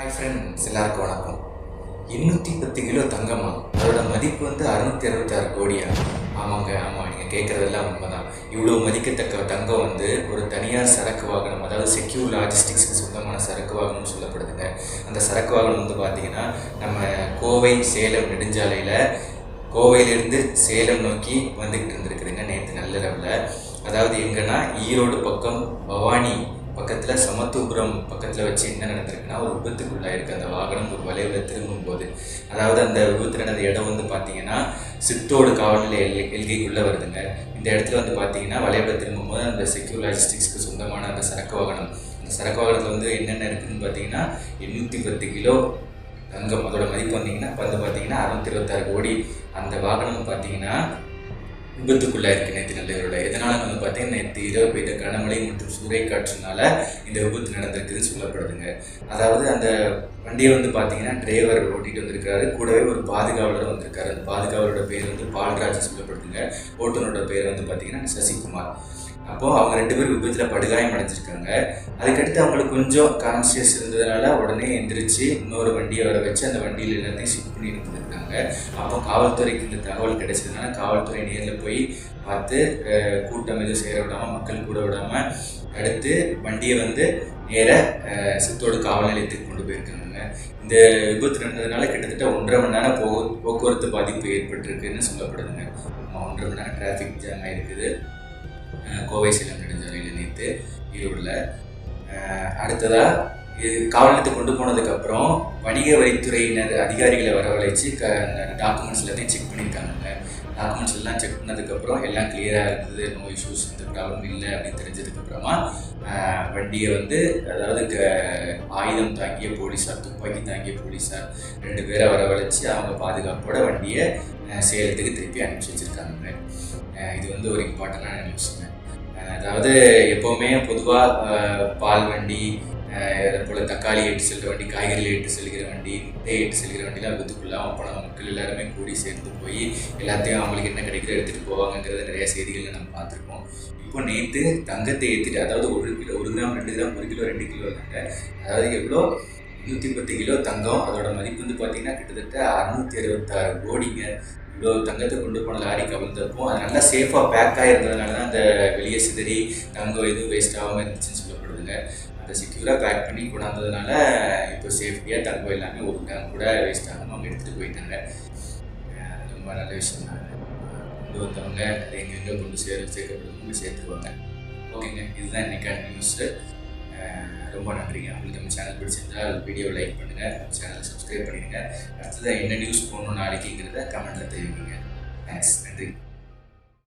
Hi friends, எல்லாருக்கும் வணக்கம். 210 kilo தங்கமா? அதோட மதிப்பு வந்து 666 கோடியா? ஆமாங்க, ஆமாம், நீங்கள் கேட்குறதெல்லாம் உண்மைதான். இவ்வளோ மதிக்கத்தக்க தங்கம் வந்து ஒரு தனியார் சரக்கு வாகனம், அதாவது செக்யூர் லாஜிஸ்டிக்ஸுக்கு சொந்தமான சரக்கு வாகனம்னு சொல்லப்படுதுங்க. அந்த சரக்கு வாகனம் வந்து பார்த்திங்கன்னா நம்ம கோவை சேலம் நெடுஞ்சாலையில் கோவையிலேருந்து சேலம் நோக்கி வந்துக்கிட்டு இருந்துருக்குதுங்க நேற்று நள்ளிரவில். அதாவது எங்கன்னா ஈரோடு பக்கம் பவானி பக்கத்தில் சமத்துவபுரம் பக்கத்தில் வச்சு என்ன நடந்திருக்குன்னா ஒரு விபத்துக்குள்ளாயிருக்கு அந்த வாகனம் ஒரு வளைவில் திரும்பும்போது. அதாவது அந்த விபத்து நடந்த இடம் வந்து பார்த்திங்கன்னா சித்தோடு காவல்நிலை எல்கைக்குள்ளே வருதுங்க. இந்த இடத்துல வந்து பார்த்திங்கன்னா வளைவில் திரும்பும்போது அந்த செக்யூர் லாஜிஸ்டிக்ஸ்க்கு சொந்தமான அந்த சரக்கு வாகனம், அந்த சரக்கு வாகனத்தில் வந்து என்னென்ன இருக்குதுன்னு பார்த்தீங்கன்னா 810 கிலோ தங்கம். அதோட மதிப்பு வந்தீங்கன்னா வந்து பார்த்தீங்கன்னா 626 கோடி. அந்த வாகனம் பார்த்தீங்கன்னா விபத்துக்குள்ளே இருக்குது நேற்று நள்ளிரவில். எதனால் வந்து பார்த்தீங்கன்னா நேற்று இரவு பெய்த கனமழை மற்றும் சூறைக்காற்றுனால இந்த விபத்து நடந்திருக்குதுன்னு சொல்லப்படுதுங்க. அதாவது அந்த வண்டியை வந்து பார்த்தீங்கன்னா டிரைவர் ஓட்டிகிட்டு வந்திருக்காரு, கூடவே ஒரு பாதுகாவலர் வந்திருக்காரு. அந்த பாதுகாவலரோட பேர் வந்து பால்ராஜ் சொல்லப்படுதுங்க. ஓட்டுநரோட பேர் வந்து பார்த்தீங்கன்னா சசிகுமார். அப்போது அவங்க 2 பேரும் விபத்தில் படுகாயம் அடைஞ்சிருக்காங்க. அதுக்கடுத்து அவங்களுக்கு கொஞ்சம் கான்சியஸ் இருந்ததுனால உடனே எந்திரிச்சு இன்னொரு வண்டியை வர வச்சு அந்த வண்டியில் எல்லாத்தையும் ஷிஃப்ட் பண்ணி இருந்துருக்காங்க. அப்போ காவல்துறைக்கு இந்த தகவல் கிடைச்சதுனால காவல்துறை நேரில் போய் பார்த்து கூட்டம் எதுவும் சேர விடாமல், மக்கள் கூட விடாமல் அடுத்து வண்டியை வந்து நேர சித்தோடு காவல் நிலையத்துக்கு கொண்டு போயிருக்காங்க. இந்த விபத்து நடந்ததுனால கிட்டத்தட்ட 1.5 மணி நேரம் போக்குவரத்து பாதிப்பு ஏற்பட்டிருக்குன்னு சொல்லப்படுதுங்க. 1.5 மணி நேரம் டிராஃபிக் ஜாம் ஆகிருக்குது கோவை சேலம் நெடுஞ்சாலையில் நேற்று ஈரோடில். அடுத்ததாக இது காவல் நிலையத்துக்கு கொண்டு போனதுக்கப்புறம் வணிக வரித்துறையினர் அதிகாரிகளை வரவழைச்சு டாக்குமெண்ட்ஸ் எல்லாத்தையும் செக் பண்ணியிருக்காங்க. டாக்குமெண்ட்ஸ் எல்லாம் செக் பண்ணதுக்கப்புறம் எல்லாம் கிளியராக இருந்தது, நோ இஷ்யூஸ், இந்த ப்ராப்ளம் இல்லை அப்படின்னு தெரிஞ்சதுக்கப்புறமா வண்டியை வந்து அதாவது ஆயுதம் தாங்கிய போலீஸார், துப்பாக்கி தாங்கிய போலீஸார் 2 பேரை வரவழைச்சு அவங்க பாதுகாப்போட வண்டியை சேலத்துக்கு திருப்பி அனுப்பிச்சி வச்சுருக்காங்க. இது வந்து ஒரு இம்பார்ட்டண்டான நியூஸுங்க. அதாவது எப்போவுமே பொதுவாக பால் வண்டி, அதே போல் தக்காளி ஏட்டு செல்கிற வண்டி, காய்கறி ஏட்டு செல்கிற வண்டி, முட்டை ஏட்டு செல்கிற வண்டிலாம் விபத்துக்குள்ளாமல் போன மக்கள் எல்லாருமே கூடி சேர்ந்து போய் எல்லாத்தையும் அவங்களுக்கு என்ன கிடைக்கிறத எடுத்துகிட்டு போவாங்கங்கிறத நிறைய செய்திகளில் நம்ம பார்த்துருக்கோம். இப்போ நேற்று தங்கத்தை ஏற்றிட்டு, அதாவது 1 kilo, 1 gram, 2 gram, 1 kilo, 2 kilo தாங்க. அதாவது எவ்வளோ 210 கிலோ தங்கம். அதோட மதிப்பு வந்து பார்த்திங்கன்னா கிட்டத்தட்ட 666 கோடிங்க. இவ்வளோ தங்கத்தை கொண்டு போன லாரி கவிழ்ந்தப்போ அது நல்லா சேஃபாக பேக் ஆகிருந்ததுனால தான் அந்த வெளியே சிதறி தங்கம் எதுவும் வேஸ்ட் ஆகாமல் இருந்துச்சுன்னு சொல்லப்படுதுங்க. அதை செக்யூராக பேக் பண்ணி கொண்டாந்ததுனால இப்போ சேஃப்டியாக தங்கம் எல்லாமே ஒரு கிராம் கூட வேஸ்ட் ஆகாமல் அவங்க எடுத்துகிட்டு போயிட்டாங்க. ரொம்ப நல்ல விஷயம் தான். கொண்டு வந்தவங்க அதை எங்கெங்கே கொண்டு சேர்க்கப்படுறவங்க சேர்த்துருவாங்க. ஓகேங்க, இதுதான் இன்றைக்கான நியூஸு. ரொம்ப நன்றிங்க. உங்களுக்கு நம்ம சேனல் பிடிச்சிருந்தால் வீடியோ லைக் பண்ணுங்கள், சேனலை சப்ஸ்கிரைப் பண்ணிடுங்க. அடுத்ததாக என்ன நியூஸ் போகணும் நாளைக்குங்கிறத கமெண்ட்டில் தெரிவிங்க. தேங்க்ஸ், நன்றி.